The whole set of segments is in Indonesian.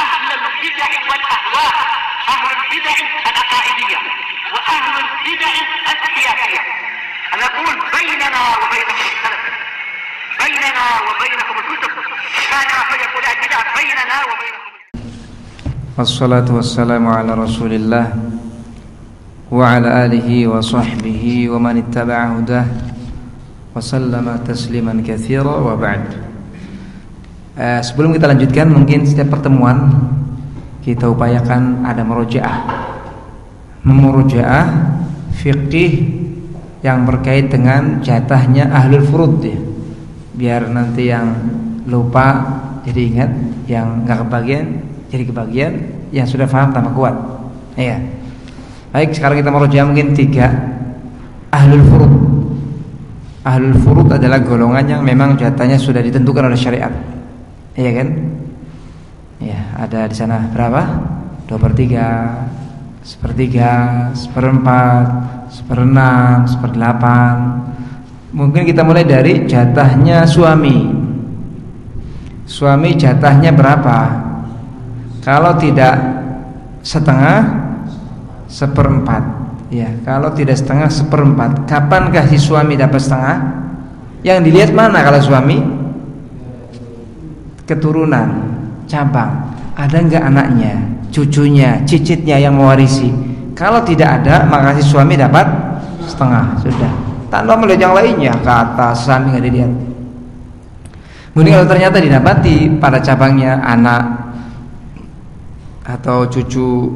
أهل البدع والأهواء، أهل البدع العقائدية وأهل البدع السياسية. أنا أقول بيننا وبينكم السلف، بيننا وبينكم الكتب، كان فيقول البدع بيننا وبينكم. والصلاة والسلام على رسول الله وعلى آله وصحبه ومن اتبع هداه وسلم تسليما كثيرا وبعد. Sebelum kita lanjutkan, mungkin setiap pertemuan kita upayakan ada memurojaah fiqih yang berkait dengan jatahnya ahlul furud ya. Biar nanti yang lupa jadi ingat, yang nggak kebagian jadi kebagian, yang sudah paham tambah kuat. Iya. Baik, sekarang kita merujuk mungkin 3 ahlul furud. Ahlul furud adalah golongan yang memang jatahnya sudah ditentukan oleh syariat. Iya kan? Ya, ada di sana berapa? 2/3, 1/3, 1/4, 1/6, 1/8. Mungkin kita mulai dari jatahnya suami. Suami jatahnya berapa? Kalau tidak setengah, 1/4. Ya, kalau tidak setengah, 1/4. Kapankah si suami dapat setengah? Yang dilihat mana kalau suami? Keturunan, cabang. Ada enggak anaknya, cucunya, cicitnya yang mewarisi? Kalau tidak ada, maka si suami dapat setengah. Sudah. Tanpa melihat yang lainnya, ke atas, samping nggak dilihat. Kemudian kalau ternyata didapati pada cabangnya anak atau cucu,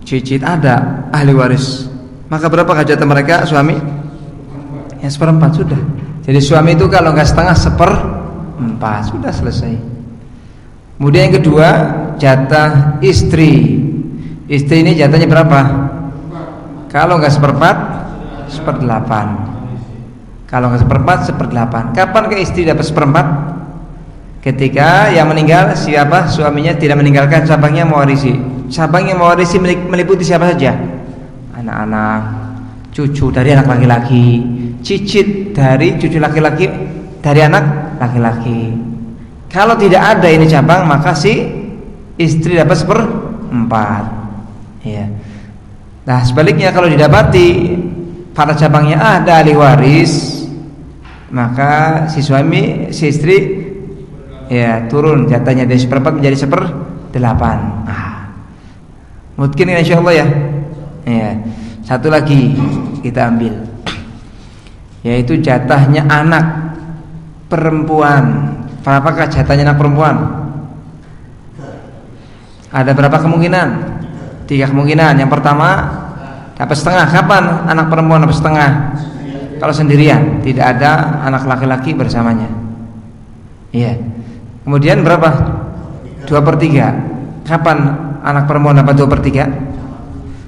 cicit ada ahli waris, maka berapa jatah mereka suami? Ya 1/4 sudah. Jadi suami itu kalau nggak setengah, 1/4 sudah selesai. Kemudian yang kedua, jatah istri. Istri ini jatahnya berapa? Kalau nggak 1/4, 1/8. Kalau nggak 1/4, 1/8. Kapan ke istri dapat 1/4? Ketika yang meninggal siapa? Suaminya tidak meninggalkan cabangnya mewarisi. Cabang yang mewarisi meliputi siapa saja? Anak-anak, cucu dari anak laki-laki, cicit dari cucu laki-laki dari anak laki-laki. Kalau tidak ada ini cabang, maka si istri dapat 1/4. Ya. Nah, sebaliknya kalau didapati pada cabangnya ada ahli waris, maka si suami, si istri ya turun jatahnya dari 1/4 menjadi 1/8. Mungkin insyaallah ya. Ya. Satu lagi kita ambil, yaitu jatahnya anak perempuan. Berapakah jatahnya anak perempuan? Ada berapa kemungkinan? 3 kemungkinan. Yang pertama, dapat setengah. Kapan anak perempuan dapat setengah? Kalau sendirian, tidak ada anak laki-laki bersamanya. Iya. Kemudian berapa? 2/3. Kapan anak perempuan dapat 2/3?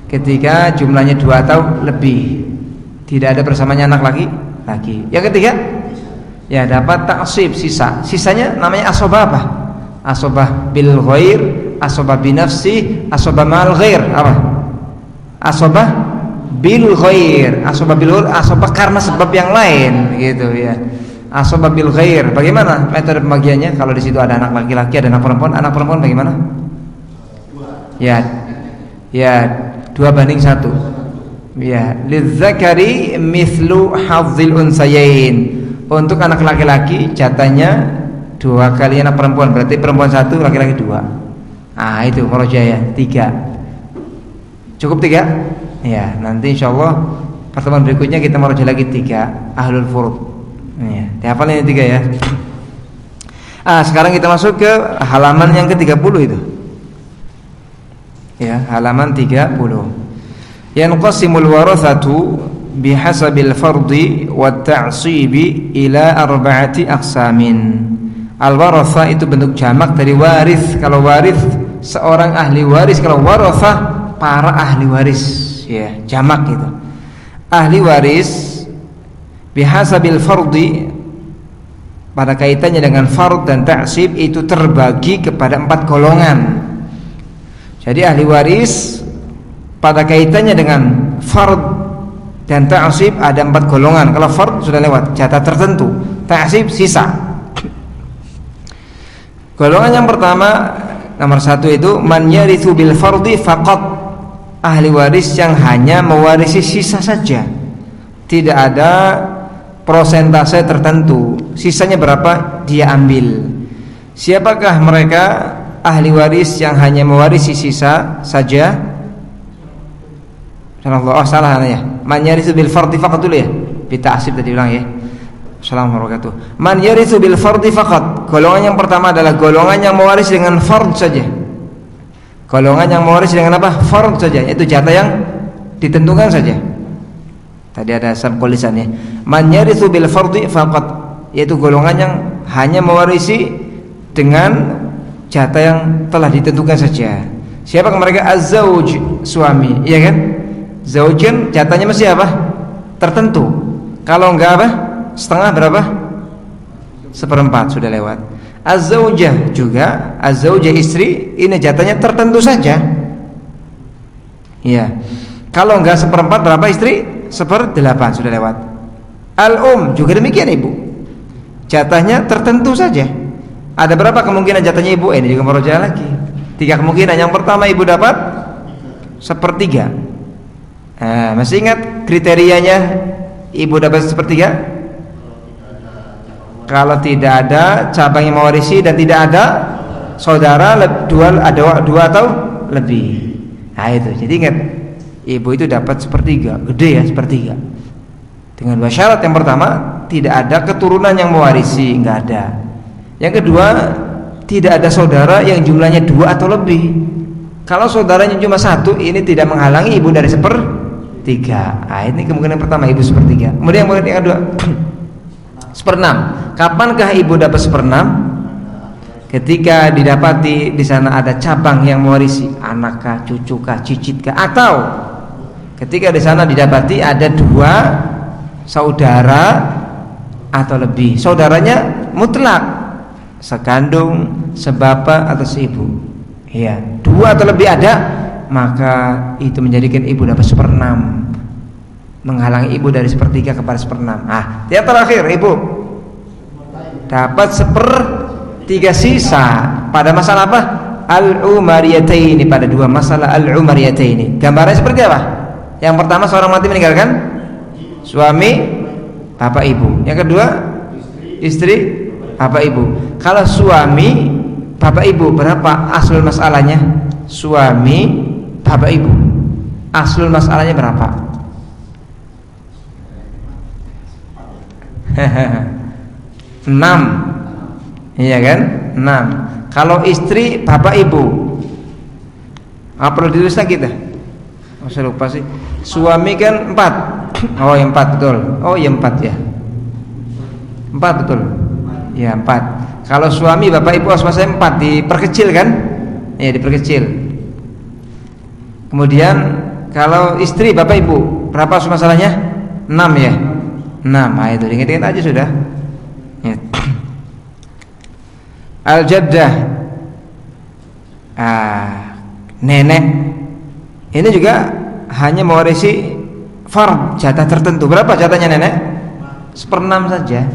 Ketika jumlahnya 2 atau lebih, tidak ada bersamanya anak laki. Yang ketiga, ya dapat taksib, sisanya namanya asobah apa? Asobah bil ghair, asobah binafsi, asobah mal ghair. Apa? Asobah bil ghair, asobah karena sebab yang lain, gitu ya. Asobah bil ghair. Bagaimana metode pembagiannya? Kalau di situ ada anak laki-laki, ada anak perempuan bagaimana? Ya 2/1. Ya, lidzakari mithlu hadzil unsayain. Untuk anak laki-laki jatahnya 2 kali anak perempuan, berarti perempuan 1, laki-laki 2. Itu merojaya 3. Cukup 3? Ya, nanti insyaallah pertemuan berikutnya kita merojah lagi 3 ahlul furud. Ya, dihafal ini 3 ya. Sekarang kita masuk ke halaman yang ke-30 itu. Ya, halaman 30. Yanqasimul warathatu bihasabil fardi wat ta'sibi ila 4 aqsamin. Al-waratha itu bentuk jamak dari waris. Kalau waris seorang ahli waris, kalau waratha para ahli waris, ya, jamak itu. Ahli waris bihasabil fardi, pada kaitannya dengan fard dan ta'sib, itu terbagi kepada 4 golongan. Jadi ahli waris pada kaitannya dengan fard dan ta'sib ada 4 golongan. Kalau fard sudah lewat, jatah tertentu. Ta'sib sisa. Golongan yang pertama Nomor 1 itu man yarithu bil fardhi faqat, ahli waris yang hanya mewarisi sisa saja, tidak ada prosentase tertentu, sisanya berapa dia ambil. Siapakah mereka ahli waris yang hanya mewarisi sisa saja? Oh salah ya, man yarithu bil fardhi faqat dulu ya, bita'sib tadi bilang ya. Assalamualaikum warahmatullahi wabarakatuh. Man yarithu bil fardhi faqat, golongan yang pertama adalah golongan yang mewarisi dengan fard saja. Golongan yang mewarisi dengan apa? Fard saja, yaitu jatah yang ditentukan saja. Tadi ada sabqul lisannya. Man yarithu bil fardhi faqat, yaitu golongan yang hanya mewarisi dengan jatah yang telah ditentukan saja. Siapa mereka? Az-zauj, suami, iya kan? Zaujan jatahnya masih apa? Tertentu. Kalau enggak apa? Setengah berapa? 1/4 sudah lewat. Az-zaujah juga, az-zaujah istri, ini jatahnya tertentu saja. Iya. Kalau enggak 1/4 berapa istri? 1/8 sudah lewat. Al-um juga demikian ibu. Jatahnya tertentu saja. Ada berapa kemungkinan jatahnya ibu? Ini juga merujuk lagi. 3 kemungkinan. Yang pertama ibu dapat 1/3. Masih ingat kriterianya ibu dapat 1/3? Kalau tidak ada cabang yang mewarisi dan tidak ada saudara ada dua atau lebih. Nah itu. Jadi ingat, ibu itu dapat 1/3, gede ya 1/3. Dengan 2 syarat. Yang pertama, tidak ada keturunan yang mewarisi, enggak ada. Yang kedua, tidak ada saudara yang jumlahnya 2 atau lebih. Kalau saudaranya cuma 1, ini tidak menghalangi ibu dari 1/3. Ini kemungkinan pertama, ibu 1/3. Kemudian yang kedua 1/6. Kapankah ibu dapat 1/6? Ketika didapati di sana ada cabang yang mewarisi, anakkah, cucukah, cicitkah, atau ketika di sana didapati ada 2 saudara atau lebih. Saudaranya mutlak, sekandung, sebapa atau seibu. Iya, 2 atau lebih ada, maka itu menjadikan ibu dapat 1/6, menghalangi ibu dari 1/3 kepada 1/6. Yang terakhir ibu dapat 1/3 sisa pada masalah apa? Al-umariyataini, pada 2 masalah al-umariyataini. Gambarnya seperti apa? Yang pertama, seorang mati meninggalkan suami, bapak ibu. Yang kedua, istri, bapak ibu. Kalau suami, bapak ibu, berapa aslul masalahnya? Suami, bapak ibu, aslul masalahnya berapa? 6. Iya kan? 6. Kalau istri, bapak ibu, perlu ditulis lagi kita? Saya lupa sih. Suami kan 4. Oh yang 4 betul. Oh ya 4 ya. 4 betul. Ya 4. Kalau suami, bapak ibu, asma saya 4, diperkecil kan? Ya diperkecil. Kemudian kalau istri, bapak ibu, berapa masalahnya? 6 ya. 6. Itu ingat-ingat aja sudah. Ya. Al-jaddah, nenek, ini juga hanya mewarisi fard, jatah tertentu. Berapa jatahnya nenek? 1/6 saja.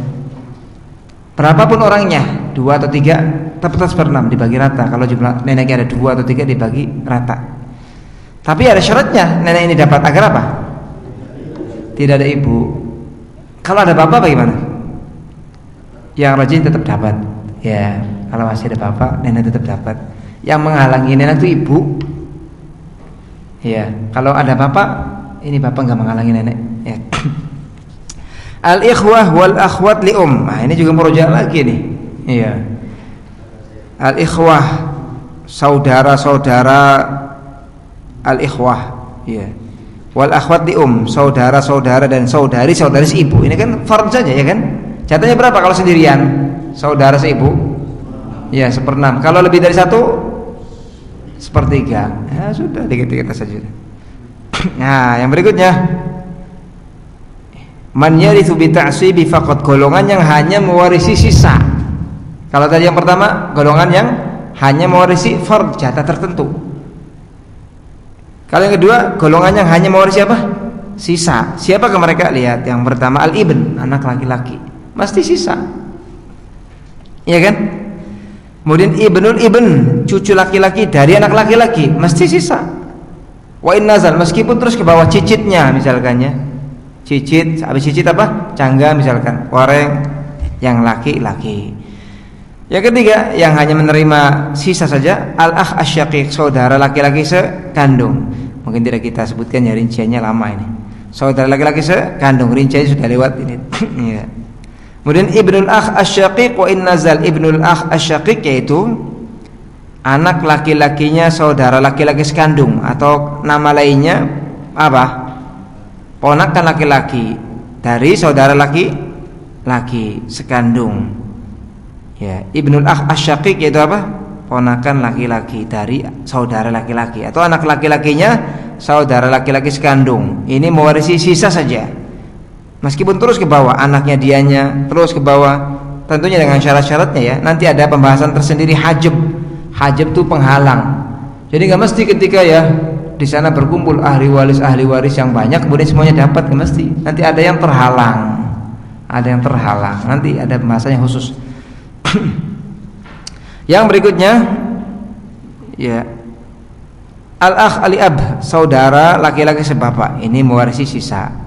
Berapapun orangnya, 2 atau 3, tetap 1/6 dibagi rata. Kalau jumlah neneknya ada 2 atau 3 dibagi rata. Tapi ada syaratnya, nenek ini dapat agar apa? Tidak ada ibu. Kalau ada bapak bagaimana? Yang rajin tetap dapat. Ya, kalau masih ada bapak, nenek tetap dapat. Yang menghalangi nenek itu ibu. Ya, kalau ada bapak, ini bapak nggak menghalangi nenek. Ya. Al-ikhwah wal akhwat li ini juga merujuk lagi nih. Iya. Al-ikhwah, saudara-saudara al-ikhwah, iya. Wal akhwat li saudara-saudara dan saudari-saudari seibu. Ini kan fard saja ya kan? Jatahnya berapa kalau sendirian? Saudara seibu? Ya 1/6. Kalau lebih dari 1, 1/3. Ya sudah, dikit-dikit saja. Nah, yang berikutnya, man yarithu bi ta'sibi faqat, golongan yang hanya mewarisi sisa. Kalau tadi yang pertama, golongan yang hanya mewarisi fard, jatah tertentu. Kalau yang kedua, golongan yang hanya mewarisi apa? Sisa. Siapakah mereka? Lihat, yang pertama al-ibn, anak laki-laki, pasti sisa. Iya kan? Kemudian ibnul ibn, cucu laki-laki dari anak laki-laki, mesti sisa. Wa in nazal, meskipun terus ke bawah cicitnya misalkannya. Cicit, habis cicit apa? Cangga misalkan, wareng yang laki-laki. Yang ketiga, yang hanya menerima sisa saja, al-akh asyaqiq, saudara laki-laki sekandung. Mungkin tidak kita sebutkan ya, rinciannya lama ini. Saudara laki-laki sekandung, rinciannya sudah lewat ini. Ya. Kemudian ibnul akh asyaqiq wa in nazal, ibnul akh asyaqiq yaitu anak laki-lakinya saudara laki-laki sekandung, atau nama lainnya apa? Ponakan laki-laki dari saudara laki-laki sekandung. Ya, ibnul akh asyaqiq yaitu apa? Ponakan laki-laki dari saudara laki-laki, atau anak laki-lakinya saudara laki-laki sekandung. Ini mewarisi sisa saja. Meskipun terus ke bawah, anaknya dianya terus ke bawah, tentunya dengan syarat-syaratnya ya. Nanti ada pembahasan tersendiri hajab. Hajab itu penghalang. Jadi nggak mesti ketika ya di sana berkumpul ahli waris yang banyak kemudian semuanya dapat, nggak mesti. Nanti ada yang terhalang, Nanti ada pembahasannya khusus. Yang berikutnya ya al-akh ali-ab, saudara laki-laki sebapak, ini mewarisi sisa.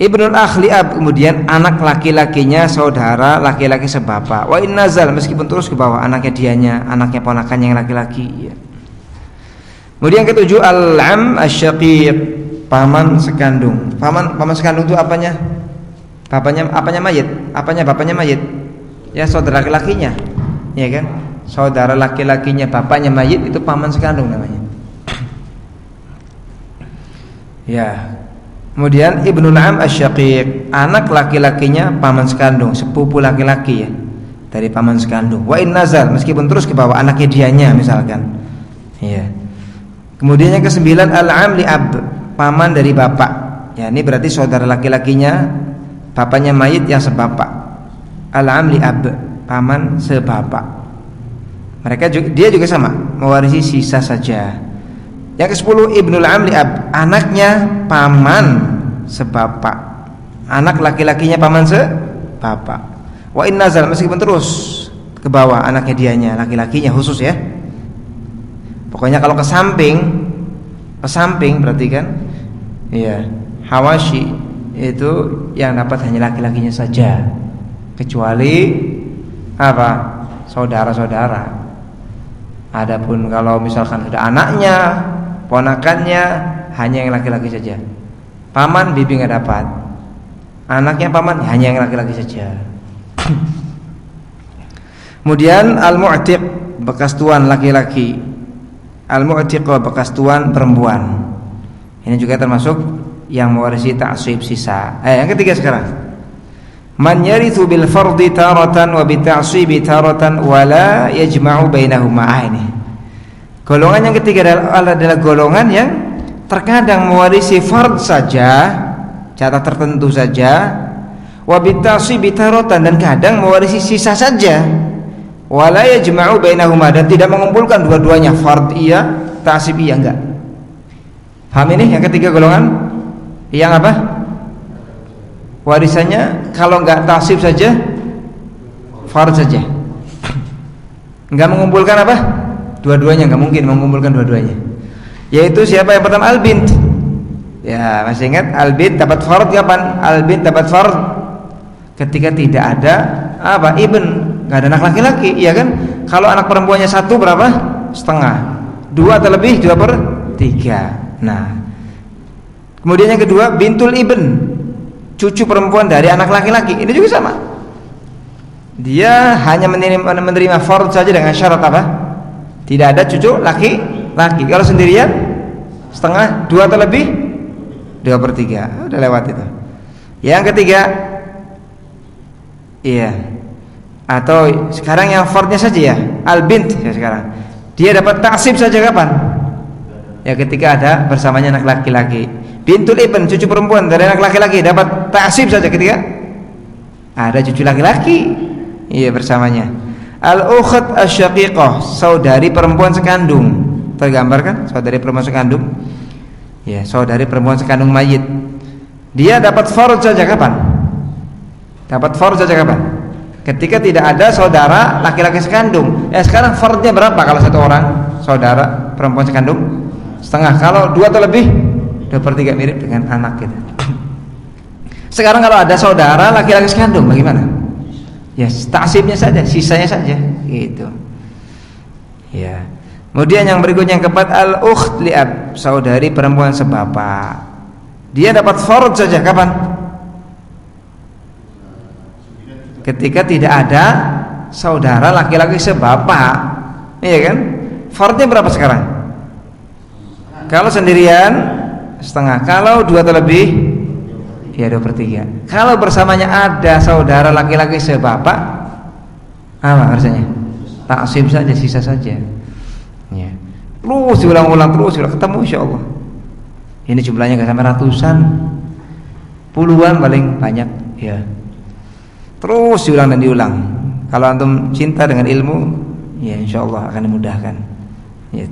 Ibnul akh li-ab, kemudian anak laki-lakinya saudara laki-laki sebapak. Wa in nazal, meskipun terus ke bawah, anaknya dianya, anaknya ponakannya yang laki-laki ya. Kemudian yang ketujuh al-am asyaqiq, paman sekandung. Paman sekandung itu apanya? Apanya mayit? Bapaknya mayit? Ya saudara laki-lakinya. Ya kan? Saudara laki-lakinya bapaknya mayit itu paman sekandung namanya. Ya. Kemudian ibnul am asyaqiq, anak laki-lakinya paman sekandung, sepupu laki-laki ya dari paman sekandung. Wa in nazal, meskipun terus ke bawah, anaknya dianya misalkan. Ya. Kemudian yang kesembilan al-am li ab, paman dari bapak. Ya, ini berarti saudara laki-lakinya bapaknya mayit yang sebapak. Al-am li ab, paman sebapak. Dia juga sama, mewarisi sisa saja. Yang ke-10 ibnul am li ab, anaknya paman sebapak, anak laki-lakinya paman sebapak. Wa in nazal, meskipun terus ke bawah, anaknya dianya, laki-lakinya khusus ya. Pokoknya kalau ke samping berarti kan iya, hawashi itu yang dapat hanya laki-lakinya saja, kecuali apa? Saudara-saudara. Adapun kalau misalkan sudah anaknya, ponakannya, hanya yang laki-laki saja. Paman bibi nggak dapat. Anaknya paman hanya yang laki-laki saja. Kemudian al-mu'tiq, bekas tuan laki-laki. Al-mu'tiq, bekas tuan perempuan. Ini juga termasuk yang mewarisi ta'sib sisa. Yang ketiga sekarang. Man yarithu bil fardi taratan wa bi ta'sibi taratan wa la yajma'u bainahuma. Ini golongan yang ketiga adalah golongan yang terkadang mewarisi fard saja, jatah tertentu saja, wa bi ta'sibi taratan, dan kadang mewarisi sisa saja, wa la yajma'u bainahuma, dan tidak mengumpulkan dua-duanya, fard iya, ta'sib iya, enggak. Paham ini yang ketiga golongan? Yang apa? Warisannya kalau enggak ta'sib saja, fard saja. Enggak mengumpulkan apa? Dua-duanya, enggak mungkin mengumpulkan dua-duanya. Yaitu siapa yang pertama? Al-bint. Ya, masih ingat al-bint dapat fard kapan? Al-bint dapat fard ketika tidak ada apa? Ibn, enggak ada anak laki-laki, iya kan? Kalau anak perempuannya satu berapa? Setengah. Dua atau lebih, 2/3. Nah, kemudian yang kedua bintul ibn, cucu perempuan dari anak laki-laki. Ini juga sama. Dia hanya menerima fard saja dengan syarat apa? Tidak ada cucu laki-laki. Kalau sendirian setengah, 2 atau lebih, 2/3. Udah lewat itu. Yang ketiga, iya. Atau sekarang yang fardnya saja ya, al-bint ya sekarang. Dia dapat ta'sib saja kapan? Ya ketika ada bersamanya anak laki-laki. Bintul ibn, cucu perempuan dari anak laki-laki, dapat ta'sib saja ketika ada cucu laki-laki, iya bersamanya. Al-ukhat asyaqiqah, saudari perempuan sekandung. Tergambar kan? Saudari perempuan sekandung. Ya, saudari perempuan sekandung mayit. Dia dapat fard saja kapan? Dapat fard saja kapan? Ketika tidak ada saudara laki-laki sekandung. Sekarang fardnya berapa kalau satu orang saudara perempuan sekandung? Setengah. Kalau 2 atau lebih 2/3 mirip dengan anak gitu. Sekarang kalau ada saudara laki-laki sekandung bagaimana? Ya, taksibnya saja, sisanya saja gitu. Ya. Kemudian yang berikutnya yang keempat, al-ukht li'ab, saudari perempuan sebapak. Dia dapat fard saja kapan? Ketika tidak ada saudara laki-laki sebapak. Iya kan? Fardnya berapa sekarang? Kalau sendirian setengah. Kalau 2 atau lebih ya 2/3. Kalau bersamanya ada saudara laki-laki sebapak, apa rasanya? Taksib saja, sisa saja. Ya. Terus diulang-ulang, terus ketemu insyaallah. Ini jumlahnya enggak sampai ratusan, puluhan paling banyak ya. Terus diulang dan diulang. Kalau antum cinta dengan ilmu, ya insyaallah akan dimudahkan. Ya.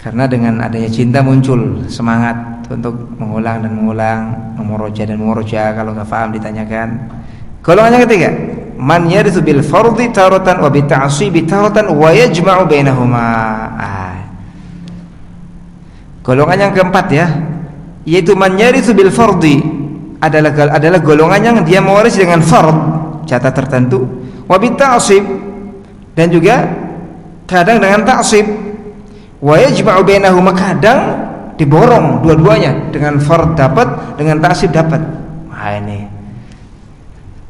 Karena dengan adanya cinta muncul semangat untuk mengulang dan mengulang, memoroja dan memoroja. Kalau nggak paham ditanyakan. Golongan yang ketiga, man yarithu bil fardhi taratan wa bi ta'sibi taratan wa yajma'u bainahuma. Golongan yang keempat ya, yaitu man yarithu bil fardhi, adalah golongan yang dia mewaris dengan fard, jatah tertentu, wa bi ta'sib, dan juga kadang dengan ta'sib, wa yajma'u bainahuma, kadang diborong dua-duanya, dengan fard dapat, dengan ta'sib dapat. Ini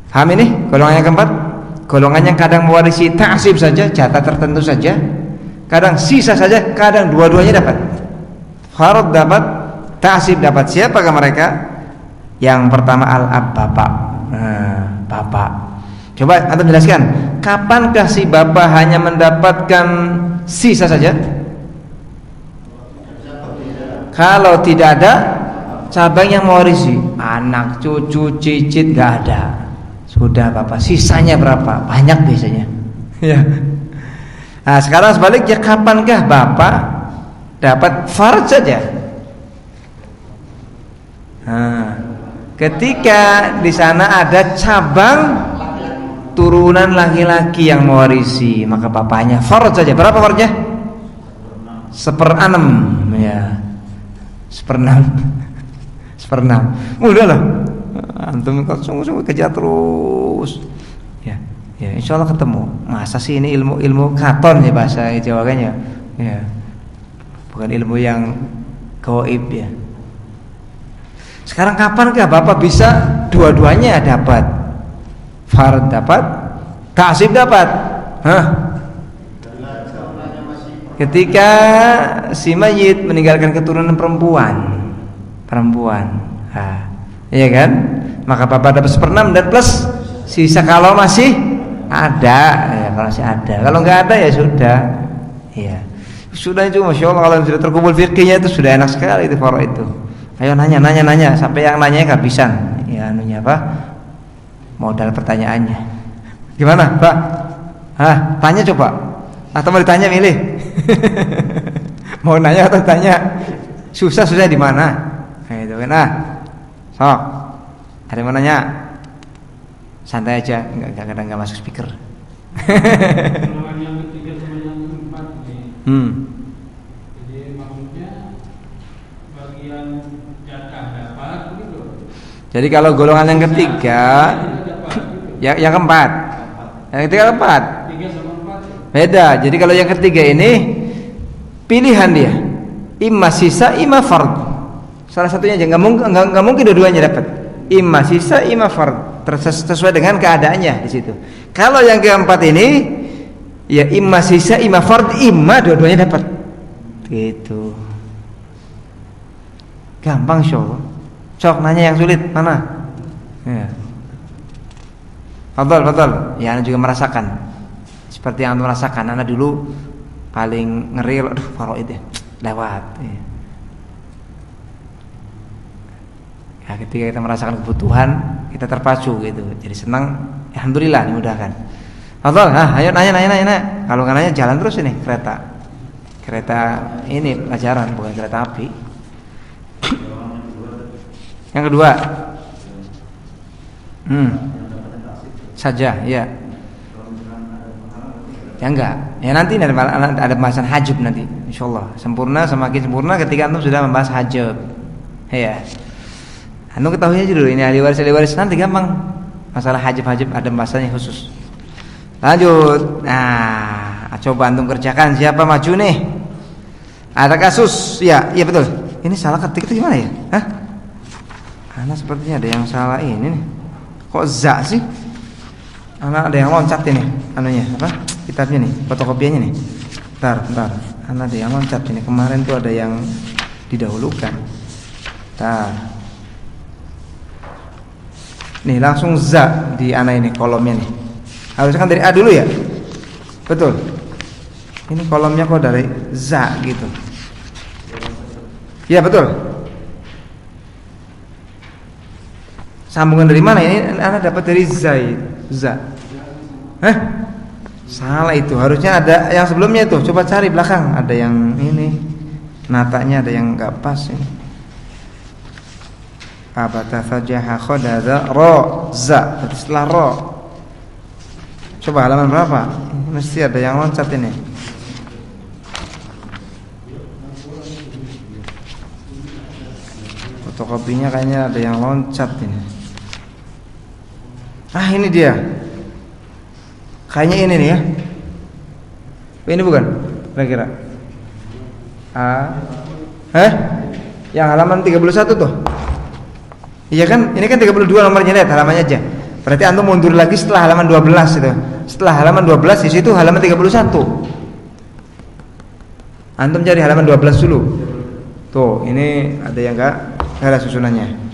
paham ini golongan yang keempat? Golongan yang kadang mewarisi ta'sib saja, jatah tertentu saja, kadang sisa saja, kadang dua-duanya dapat. Fard dapat, ta'sib dapat. Siapakah mereka? Yang pertama al-ab, bapak. Bapak. Coba antum jelaskan, kapankah si bapak hanya mendapatkan sisa saja? Kalau tidak ada cabang yang mewarisi, anak, cucu, cicit nggak ada. Sudah bapak, sisanya berapa? Banyak biasanya. Ya. Nah, sekarang sebaliknya, kapankah bapak dapat fard saja? Nah, ketika di sana ada cabang turunan laki-laki yang mewarisi, maka bapaknya fard saja. Berapa fardnya? 1/6 ya. 1/6. Udahlah. Antum sungguh-sungguh kerja terus. Ya, insyaallah ketemu. Masa sih ini ilmu katon ya bahasa Jawa kan ya. Ya. Bukan ilmu yang gaib ya. Sekarang kapankah bapak bisa dua-duanya dapat? Fard dapat, ta'sib dapat. Ketika si mayit meninggalkan keturunan perempuan, iya kan? Maka bapak dapat 1/6 dan plus sisa kalau masih ada, ya kalau masih ada. Kalau nggak ada ya sudah, ya sudah itu, masya Allah. Kalau sudah terkumpul fikihnya itu sudah enak sekali itu faro itu. Ayo nanya sampai yang nanya kehabisan. Ya anunya apa? Modal pertanyaannya. Gimana, Pak? Tanya coba. Atau mau ditanya milih? Mau nanya atau tanya? Susah di mana? Itu kan. Sok. Ada yang mau nanya? Santai aja, enggak masuk speaker. Yang ketiga sama yang keempat ini. Jadi maksudnya bagian jatah dapat gitu. Jadi kalau golongan yang ketiga, yang keempat, yang ketiga keempat. 3 sama 4. Beda. Jadi kalau yang ketiga ini pilihan dia, imma sisa, imma fard. Salah satunya aja, nggak mungkin dua-duanya dapat. Imma sisa, imma fard. Sesuai dengan keadaannya di situ. Kalau yang keempat ini, ya imma sisa, imma fard, imma dua-duanya dapat. Gitu. Gampang insyaallah. Cok nanya yang sulit mana? Ya. Fadal. Ya, Anda juga merasakan. Seperti yang Anda merasakan. Anda dulu paling ngeri, aduh faraid ya, lewat. Ya, ketika kita merasakan kebutuhan, kita terpacu gitu. Jadi senang, alhamdulillah dimudahkan. Fadal, ayo nanya. Kalau nggak nanya jalan terus ini kereta ini pelajaran, bukan kereta api. Yang kedua, saja, ya. Ya enggak. Ya nanti ada pembahasan hajab nanti, insyaallah. Sempurna semakin sempurna ketika antum sudah membahas hajab. Ya. Antum ketahui aja dulu ini ahli waris nanti gampang. Masalah hajab ada pembahasannya khusus. Lanjut. Nah, coba antum kerjakan. Siapa maju nih? Ada kasus. Ya, iya betul. Ini salah ketik itu gimana ya? Hah? Ana sepertinya ada yang salah ini nih. Kok za sih? Ana ada yang loncat ini. Anunya apa? Kitabnya nih, fotokopiannya nih. Bentar. Ana ada yang loncat ini. Kemarin tuh ada yang didahulukan. Bentar. Nih langsung za di ana ini kolomnya nih. Harusnya kan dari A dulu ya? Betul. Ini kolomnya kok dari za gitu. Ya betul. Sambungan dari mana ini? Ana dapat dari za. Salah itu. Harusnya ada yang sebelumnya itu. Coba cari belakang. Ada yang ini. Natanya ada yang enggak pas ini. Abatafajaha khadadha ra za. Setelah ra. Coba halaman berapa? Ini mesti ada yang loncat ini. Fotokopinya kayaknya ada yang loncat ini. Ini dia. Kayaknya ini nih ya. Ini bukan? Kira-kira. Yang halaman 31 tuh. Iya kan? Ini kan 32 nomornya, lihat halamannya aja. Berarti antum mundur lagi setelah halaman 12 itu. Setelah halaman 12 di situ halaman 31. Antum cari halaman 12 dulu. Tuh, ini ada yang enggak ada susunannya.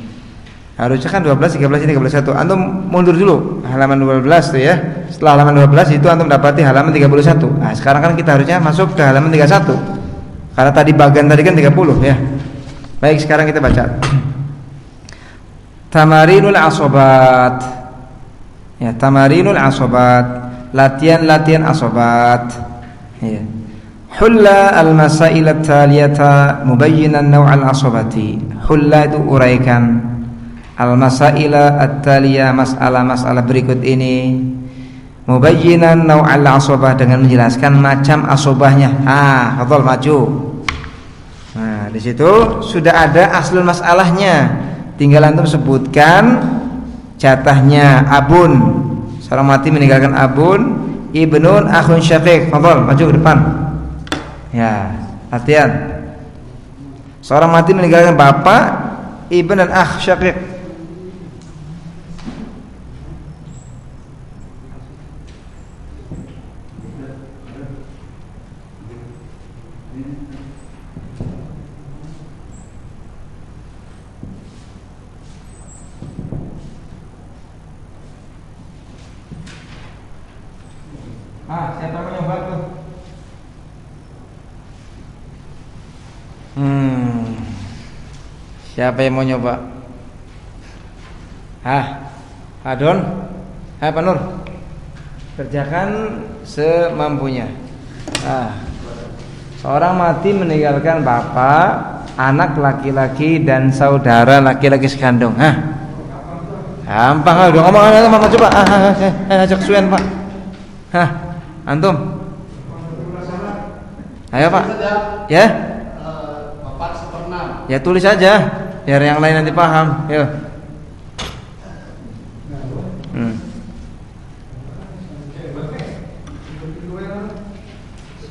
Harusnya kan 12, 13, 31. Antum mundur dulu halaman 12 tuh ya. Setelah halaman 12 itu antum dapati halaman 31. Nah, sekarang kan kita harusnya masuk ke halaman 31. Karena tadi bagian tadi kan 30 ya. Baik, sekarang kita baca. Tamarinul asobat. Ya, tamarinul asobat. Latihan-latihan asobat. Ya. Hulla al-masail at-taliyata mubayyinan naw'al asobati. Hulla itu uraikan. Al-masail at-taliyah, masalah-masalah berikut ini mubayyinan naw'al asobah, dengan menjelaskan macam asobahnya. Fadhal maju. Nah, di situ sudah ada aslul masalahnya. Tinggal antum sebutkan jatahnya. Abun, seorang mati meninggalkan abun, ibnun, akhun syaqiq. Fadhal maju ke depan. Ya, latihan. Seorang mati meninggalkan bapak, ibn dan akh syaqiq. Siapa yang mau nyoba tuh? Siapa yang mau nyoba? Adon? Pak Nur? Kerjakan semampunya. Seorang mati meninggalkan bapak, anak laki-laki dan saudara laki-laki sekandung. Gampang. Udah ngomong Mama coba. Ajak suyen Pak. Antum. Ayo Pak. Ya. 4/6. Ya tulis aja, biar yang lain nanti paham. Yuk.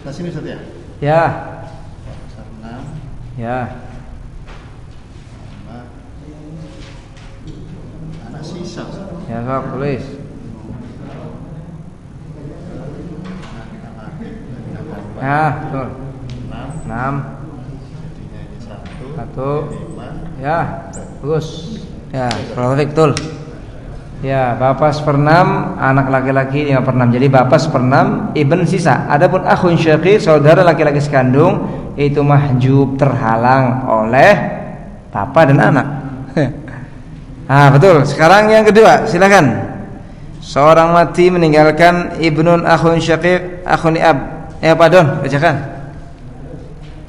Nah sini Ustaz ya. Ya. 4/6. Ya. Anak sisa. Ya sok tulis. Betul. 6. Jadinya ini 1. Ya, bagus. Ya, betul. Ya, bapak 1/6, anak laki-laki 5/6. Jadi bapak 1/6, ibn sisa. Adapun akhun syaqiq, saudara laki-laki sekandung, itu mahjub, terhalang oleh bapak dan anak. Betul. Sekarang yang kedua, silakan. Seorang mati meninggalkan ibnun, akhun syaqiq, akhun ab. Ya Pak Don, kerjakan.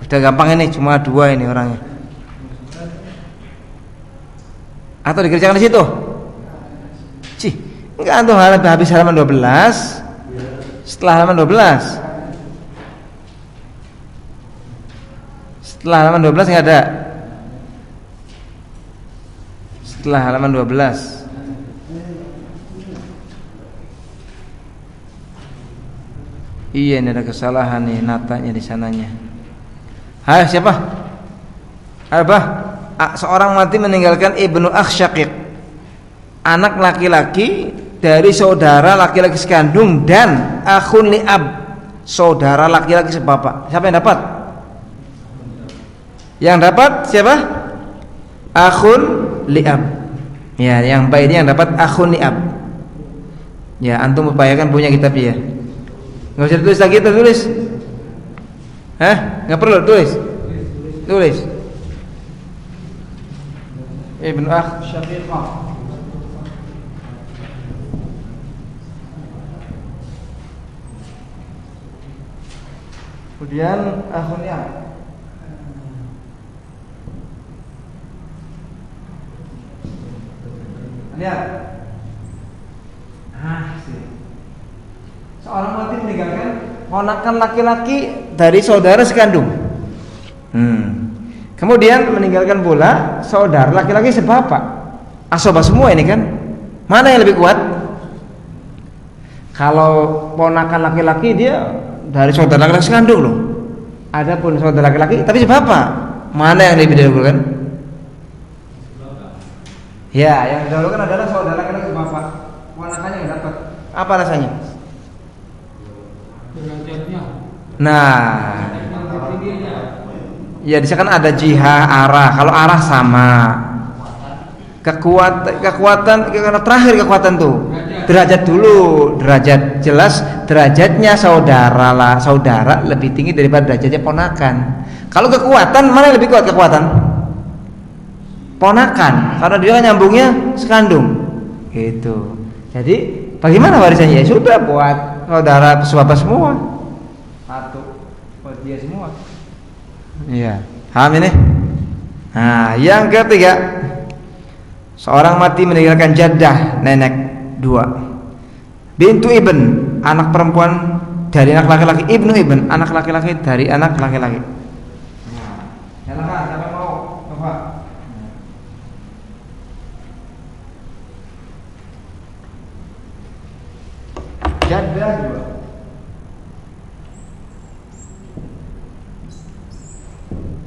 Udah gampang ini, cuma 2 ini orangnya. Atau dikerjakan di situ? Enggak, antum habis halaman 12. Setelah halaman 12. Setelah halaman 12 enggak ada. Setelah halaman 12. Iya, ini ada kesalahan nih natanya di sananya. Hai, siapa? Apa? Seorang mati meninggalkan ibnu akh syaqiq, anak laki-laki dari saudara laki-laki sekandung, dan akhun li'ab, saudara laki-laki sebapak. Siapa yang dapat? Yang dapat siapa? Akhun li'ab. Ya, yang baik ini yang dapat akhun li'ab. Ya, antum upayakan punya kitab ya. Enggak usah tulis lagi, tulis. Enggak perlu tulis. Tulis. Ibnu akh syaqiqah. Kemudian akhun li'ab. Lihat. Seorang mati meninggalkan ponakan laki-laki dari saudara sekandung. Kemudian meninggalkan pula saudara laki-laki sebapak. Asobah semua ini kan. Mana yang lebih kuat? Kalau ponakan laki-laki dia dari saudara laki-laki sekandung loh. Adapun saudara laki-laki tapi sebapak, mana yang lebih didahulukan? Ya, yang didahulukan adalah saudara laki-laki sebapak. Ponakannya yang dapat. Apa rasanya? Nah, ya disini kan ada jihah, arah. Kalau arah sama, kekuatan terakhir kekuatan tuh derajat dulu, derajat jelas derajatnya saudara lebih tinggi daripada derajatnya ponakan. Kalau kekuatan mana yang lebih kuat kekuatan? Ponakan, karena dia kan nyambungnya sekandung, gitu. Jadi bagaimana warisannya? Ya sudah buat saudara sebapak semua. Satu buat dia semua. Iya, paham ini? Nah, yang ketiga, seorang mati meninggalkan jaddah, nenek dua, bintu ibn, anak perempuan dari anak laki-laki, ibnu ibn, anak laki-laki dari anak laki-laki. Silakan, siapa yang mau? Coba. Jaddah dua.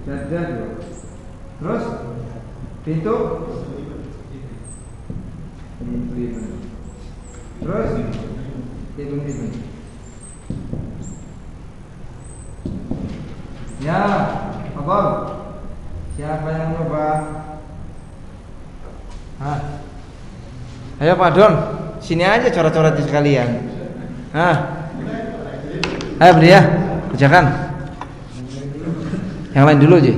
Jaddah dua. Terus pintu ibn. Terus ibn. Ya, apa? Siapa yang coba? Ayo Pak Don, sini aja coret-coretnya sekalian. Ayo beri ya, kerjakan. Yang lain dulu aja.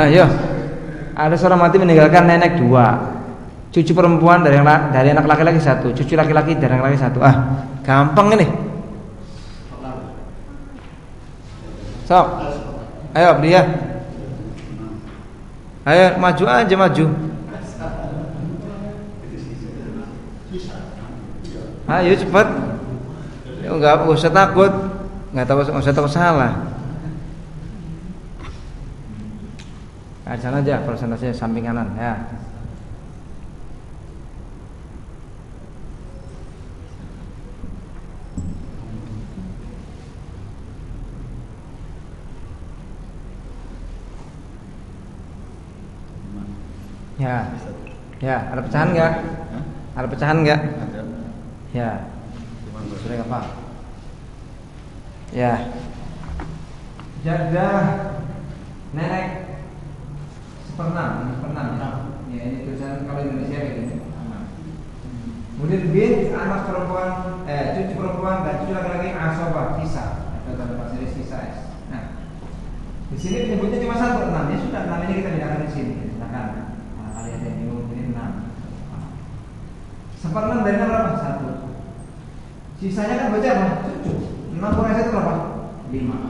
Ayo. Ada seorang mati meninggalkan nenek dua, cucu perempuan dari anak laki-laki satu, cucu laki-laki dari anak laki satu. Gampang ini. Sok. Ayo beri ya. Ayo maju aja maju. Ayo cepat. Enggak usah takut. Enggak usah takut salah. Nah, sana aja, presentasinya samping kanan ya. Ya, ada pecahan enggak? Ada pecahan enggak? Ya. Sudah apa? Ya. Jaddah nenek seperenam ya, ini tulisan kalau Indonesia kayak gini. Kemudian bint anak perempuan, cucu perempuan dan cucu laki-laki asobah sisa atau dalam bahasa Inggris sisa. Nah, di sini menyebutnya cuma 1 6. Ya sudah, 6 ini kita bedakan di sini. Silakan. Nah, kalian yang bingung ini 6. Seperenam dari berapa? 1. Sisanya kan baca apa? Cucu. 6 kurang 1 berapa? 5.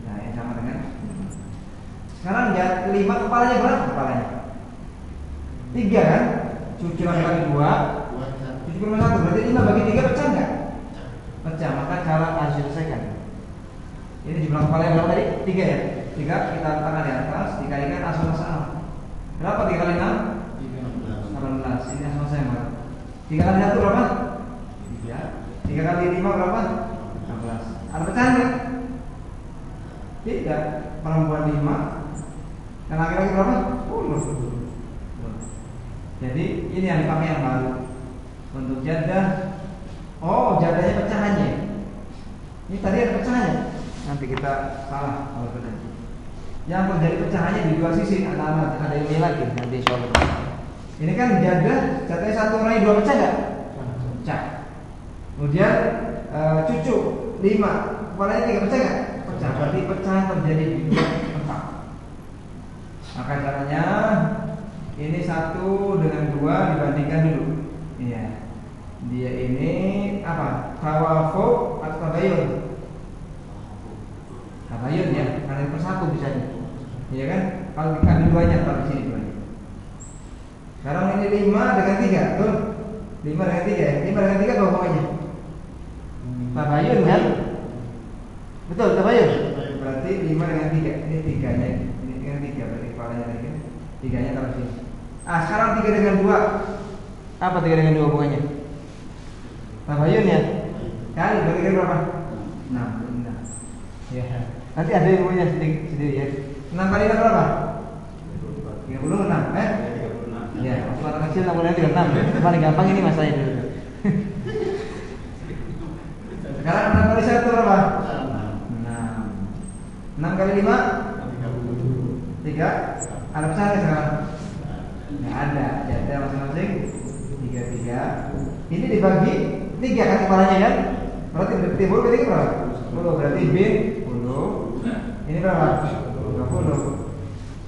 Nah, yang sama dengan 5. Sekarang ya 5 kepalanya berapa? Kepalanya 3 kan? Cucu laki-laki 2, cucu 7/1 berarti 5 bagi 3 pecah nggak? Pecah, maka cara harus diselesaikan. Ini jumlah kepala yang berapa tadi? 3 ya? 3 kita letakkan di atas, dikalikan asal asal. Berapa 3 kali 6? 18. Ini asal saya berapa? 3 kali 1 berapa? 3. 3 kali 5 berapa? 16. Ada pecahan nggak? Tidak. Perempuan 5 dan laki-laki berapa? 10. Jadi ini yang dipakai yang baru untuk jadah. Oh, jadahnya pecahannya. Ini tadi ada pecahannya. Nanti kita salah kalau benar. Yang terjadi pecahannya di dua sisi. Ada ini lagi nanti insyaallah. Ini kan jadahnya satu orang 2 pecah nggak? Pecah. Kemudian cucu 5, kepalanya 3 pecah nggak? Pecah. Berarti pecahan terjadi di 2 tempat. Maka caranya ini 1 dengan 2 dibandingkan dulu. Iya. Dia ini apa? Tawafuq atau tabayun? Tabayun ya, karena per 1 bisa nih. Iya kan? Kalau dikali 2-nya taruh di sini 2-nya. Sekarang ini 5 dengan 3, betul? 5 dengan 3 ya. 5 dengan 3 apa hubungannya? Tabayun kan? Betul, tabayun. Berarti 5 dengan 3. Ini 3-nya. Ini dengan 3 berarti kepalanya 3. 3-nya taruh sini. Sekarang 3 dengan 2. Apa 3 dengan 2 hubungannya? Tabayun ya. Kali bagi berapa? 6. Ya. Nanti ada yang punya sendiri ya. 6 kali 6 berapa? 36. 36. Ya, waktu anak kecil 6 kali 36. Paling gampang ini masalahnya dulu. Sekarang 6 kali 1 berapa? 6. 6 kali 5? 3. Ada pecahan sekarang? Nggak ada. Jadi masing-masing 3. Ini dibagi 3 kan kepalanya kan? Berarti timbul berarti berapa? 10. Berarti bin 10. Ini berapa? 20.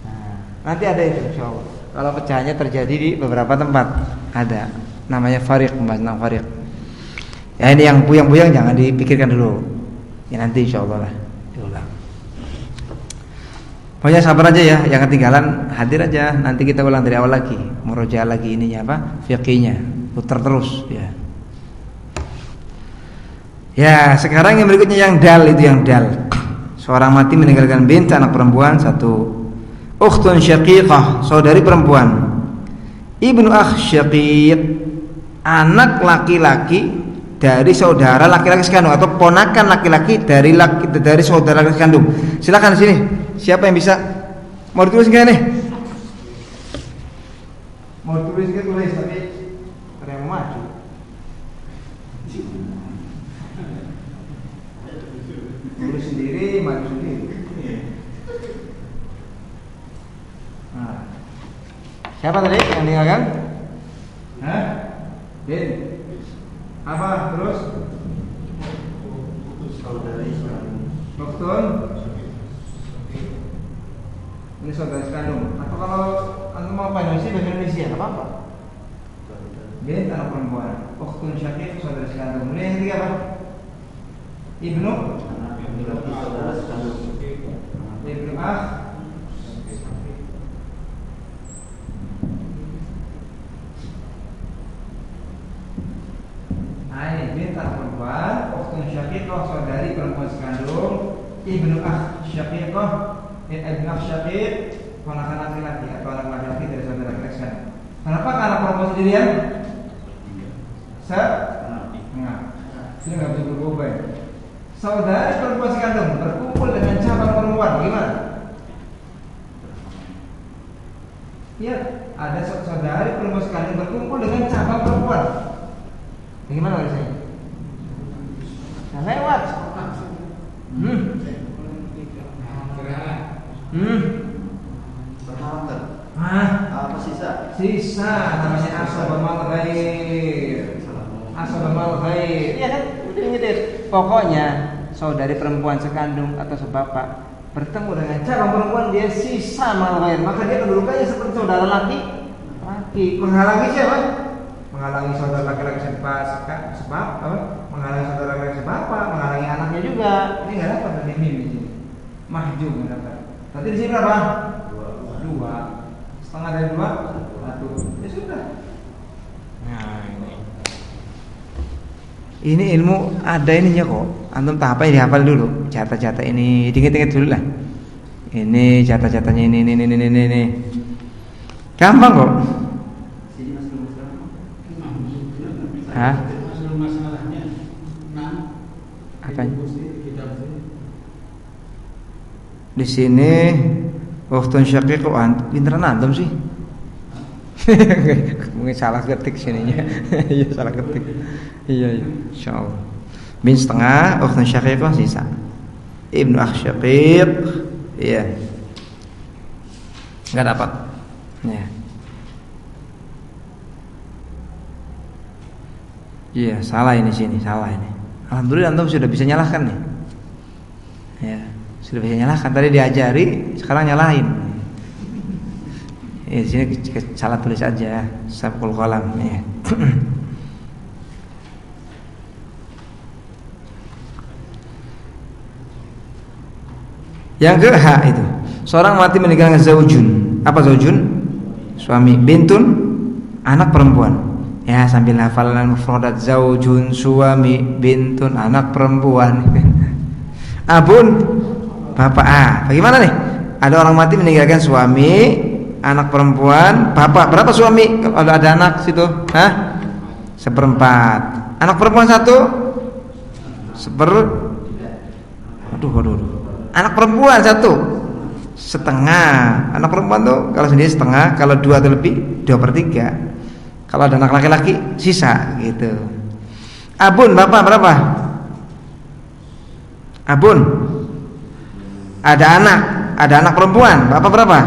Nah, nanti ada itu insyaallah. Kalau pecahannya terjadi di beberapa tempat ada. Namanya fariq, pembahasan tentang fariq. Ya ini yang buyang-buyang jangan dipikirkan dulu. Ya nanti insyaallah lah diulang. Pokoknya sabar aja ya, yang ketinggalan hadir aja. Nanti kita ulang dari awal lagi, murojaah lagi ininya apa? Fiqihnya, putar terus ya. Ya, sekarang yang berikutnya yang dal itu yang dal. Seorang mati meninggalkan bint anak perempuan 1. Ukhtun syaqiqah, saudari perempuan. Ibnu akh syaqiq, anak laki-laki dari saudara laki-laki sekandung atau ponakan laki-laki dari saudara laki sekandung. Silakan sini. Siapa yang bisa? Mau ditulis enggak nih? Mau ditulis enggak tulis tapi ada yang maju. Tulis sendiri, maju sendiri. Nah. Siapa tadi yang tinggalkan? Hah? Bin. Apa terus? Dokter. Ini saudara sekandung. Atau kalau antum mau bahasa Indonesia, nggak apa-apa. Bin anak perempuan. Ukhtun syaqiq, saudara sekandung. Ini yang ketiga apa? Ibnu Ibnu akh ini bin anak perempuan. Ukhtun syaqiqah, saudari perempuan sekandung. Ibnu akh syaqiqah, ibnu akh syaqiq, ponakan laki-laki atau anak laki-laki dari saudara laki-laki sekandung. Kenapa anak perempuan sendirian? Enggak. Ini nggak bisa berubah. Saudari perempuan sekandung berkumpul dengan cabang perempuan, gimana? Ya, ada saudari perempuan sekandung berkumpul dengan cabang perempuan. Bagaimana rasanya? Nah, lewat. Apa sisa? Sisa namanya asabamal ghair. Asabamal ghair. Iya kan? Udah nyetir. Pokoknya saudari perempuan sekandung atau sebapak bertemu dengan cabang perempuan, dia sisa mal ghair, maka dia kedudukannya seperti saudara laki. Menghalangi siapa? Menghalangi saudara laki-laki sebab apa? Menghalangi saudara laki-laki sebapak, menghalangi anaknya juga. Ini nggak dapat dari mim di sini. Mahjub nggak dapat. Berarti di sini berapa? 2. Setengah dari 2, 1. Ya sudah. Nah ini. Ini ilmu ada ininya kok. Antum tahap ini dihafal dulu. Jatah-jatah ini dikit-dikit dulu lah. Ini jatah-jatahnya ini. Gampang kok. Hah? Masalahnya Apanya? Di sini waktun syaqiq pinteran antum sih. Mungkin salah ketik sininya. Iya salah ketik. Iya insyaallah. Min setengah waktun syaqiq sisa. Ibnu akh syaqiq. Iya. Enggak dapat. Ya. Iya, salah ini sini, salah ini. Alhamdulillah antum sudah bisa nyalahkan nih. Ya, sudah bisa nyalahkan. Tadi diajari, sekarang nyalahin. Ya, sini salah tulis aja, sabqul qalam ya. Yang ke H itu. Seorang mati meninggalkan zaujun. Apa zaujun? Suami. Bintun, anak perempuan. Ya sambil hafalan mufradat zaujun, suami, bintun, anak perempuan. Abun, bapak. Bagaimana nih? Ada orang mati meninggalkan suami, anak perempuan, bapak. Berapa suami? Kalau ada anak situ, hah? 1/4. Anak perempuan 1 Aduh. Anak perempuan 1 setengah. Anak perempuan tuh kalau sendiri setengah, kalau 2 atau lebih 2/3. Kalau ada anak laki-laki sisa gitu. Abun bapak berapa? Abun. Ada anak perempuan. Bapak berapa?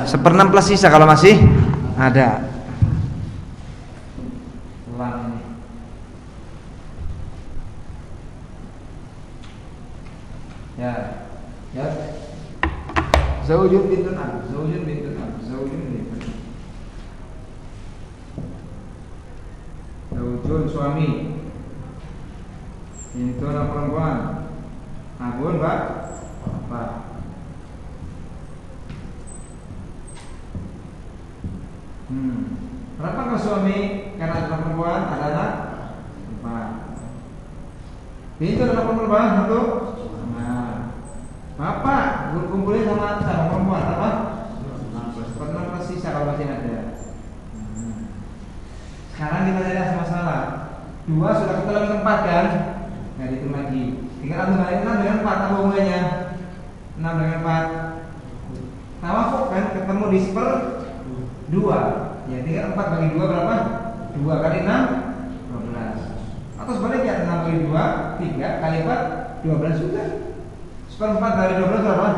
1/6 plus sisa kalau masih ada. Ya. Zaujun bintun ab. Zaujun suami, bintun anak perempuan, abun bapak. Berapa kalau suami karena anak perempuan ada anak 4. Bintun anak perempuan 1. Nah, bapak kumpulin sama perempuan apa? 1/6 sisa kalau masih ada. Sekarang kita lihat masalah 2 sudah ketemu tempat kan? Nggak dihitung lagi. Tinggal antum balik 6 dengan 4 apa hubungannya? 6 dengan 4 tawafuk kan? Ketemu di 1/2. Ya tinggal 4 bagi 2 berapa? 2 kali 6 12. Atau sebaliknya 6 bagi 2 3 kali 4 12 juga. 1/4 dari 12 berapa?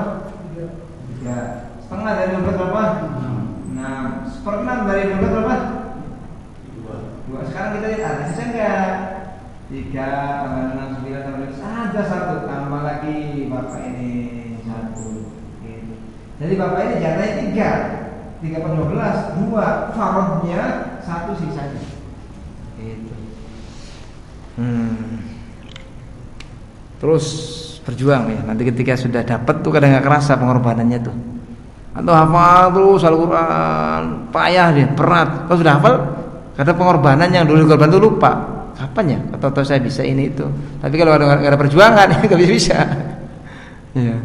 3. Setengah dari 12 berapa? 6. 1/6 dari 12 berapa? 2. Sekarang kita lihat ada sisa enggak? 3 tambah 6 9 tambah 12 ada 1 tambah lagi bapak ini 1 gitu. Jadi bapak ini jatahnya 3/12 2 farodnya 1 sisanya gitu. Terus berjuang ya. Nanti ketika sudah dapat tuh kadang nggak kerasa pengorbanannya tuh. Atau hafal terus Al-Quran payah deh, berat. Kalau sudah hafal karena pengorbanan yang dulu korban itu lupa. Kapan ya? Atau saya bisa ini itu. Tapi kalau nggak ada perjuangan, nggak bisa. Ya.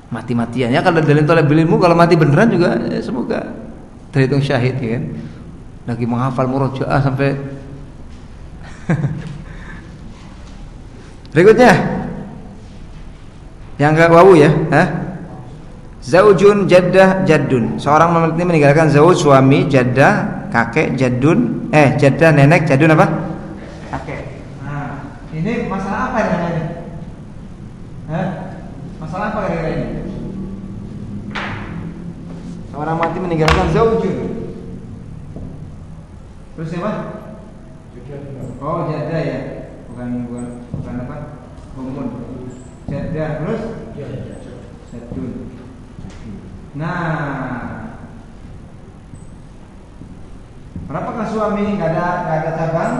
Mati-matian ya kalau dalil tolak ilmu kalau mati beneran juga ya, semoga terhitung syahid ya kan. Lagi menghafal murojaah sampai. Berikutnya yang ke wawu ya. Zaujun jaddah jaddun. Seorang mati meninggalkan zauj suami, jaddah kakek, jaddun jaddah nenek, jaddun apa? Kakek. Nah, ini masalah apa ini? Masalah apa kira-kira ini? Seorang mati meninggalkan zaujun. Terus siapa? Oh, jaddah ya. Bukan apa? Umun. Jaddah terus? Jaddun. Nah, berapakah suami? Gak ada cabang?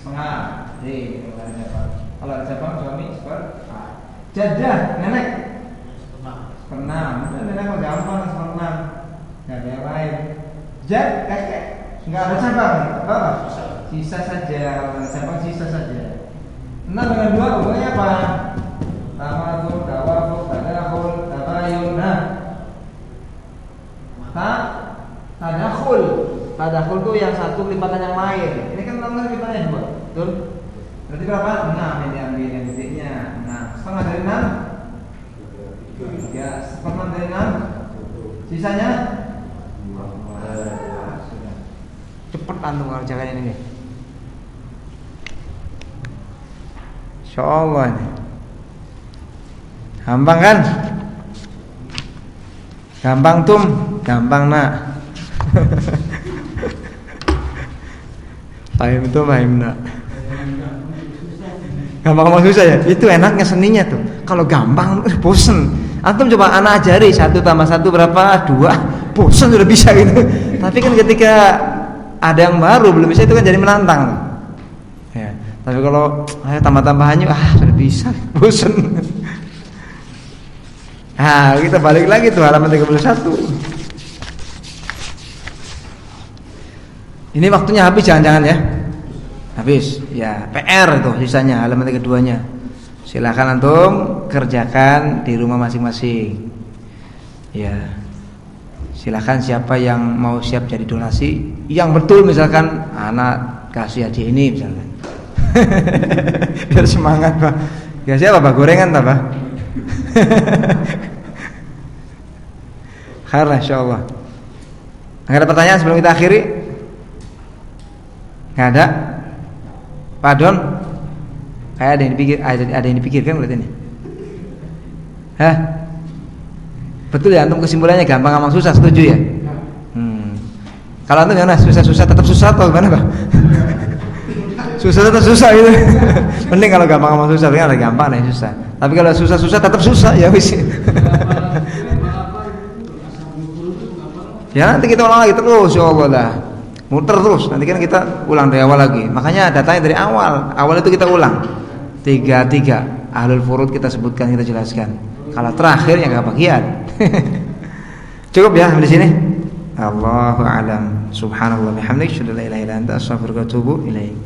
Setengah. Kalau ada cabang. Kalau ada cabang suami seperempat. Jaddah nenek? Setengah. Nenek mah gampang 1/6. Gak ada yang lain. Jad kakek Enggak ada cabang, apa? Sisa saja, cabang sisa saja. 6 dengan 2 hubungannya apa? Tamadul, tawafuk, tadakhul, tabayun. Nah, tadakhul. Tadakhul itu yang satu lipatan yang lain. Ini kan 6 lipatannya 2. Betul? Berarti berapa? 6 yang diambil yang detiknya. Nah, setengah dari 6 3, seperempat dari 6 sisanya sudah. Cepet antum ngerjakan ini. Insyaallah ini. Gampang kan? Gampang tum, gampang nak. Paham tuh, paham nak. Gampang susah ya? Itu enaknya seninya tuh. Kalau gampang bosen. Antum coba anak ajari 1 tambah 1 berapa? 2. Bosen sudah bisa gitu. Tapi kan ketika ada yang baru belum bisa itu kan jadi menantang. Ya. Tapi kalau tambah-tambahannya sudah bisa, bosen. Nah, kita balik lagi tuh halaman 31. Ini waktunya habis jangan-jangan ya. Habis. Ya, PR itu sisanya halaman keduanya. Silakan antum kerjakan di rumah masing-masing. Ya. Silakan siapa yang mau siap jadi donasi, yang betul misalkan anak kasih hadiah ini misalkan. Biar semangat, Pak. Ya siapa, Pak? Gorengan tak, Pak? Khair insyaallah. Enggak ada pertanyaan sebelum kita akhiri? Enggak ada? Pak Don? Kayak ada yang dipikirkan berarti ini. Hah? Betul ya, antum kesimpulannya gampang sama susah, setuju ya? Kalau antum gimana? Susah-susah tetap susah atau gimana, Pak? Susah tetap susah gitu. Mending kalau gampang sama susah, kan ada gampang ada yang susah. Tapi kalau susah-susah tetap susah ya wis. Ya nanti kita ulang lagi terus, insyaallah lah. Muter terus, nanti kan kita ulang dari awal lagi. Makanya datanya dari awal. Awal itu kita ulang. 3 ahlul furud kita sebutkan, kita jelaskan. Kalau terakhir yang enggak bagian. Cukup ya di sini. Allahu a'lam. Subhanallah bihamdihi, asyhadu an la ilaha illa anta, astaghfiruka wa atubu ilaik.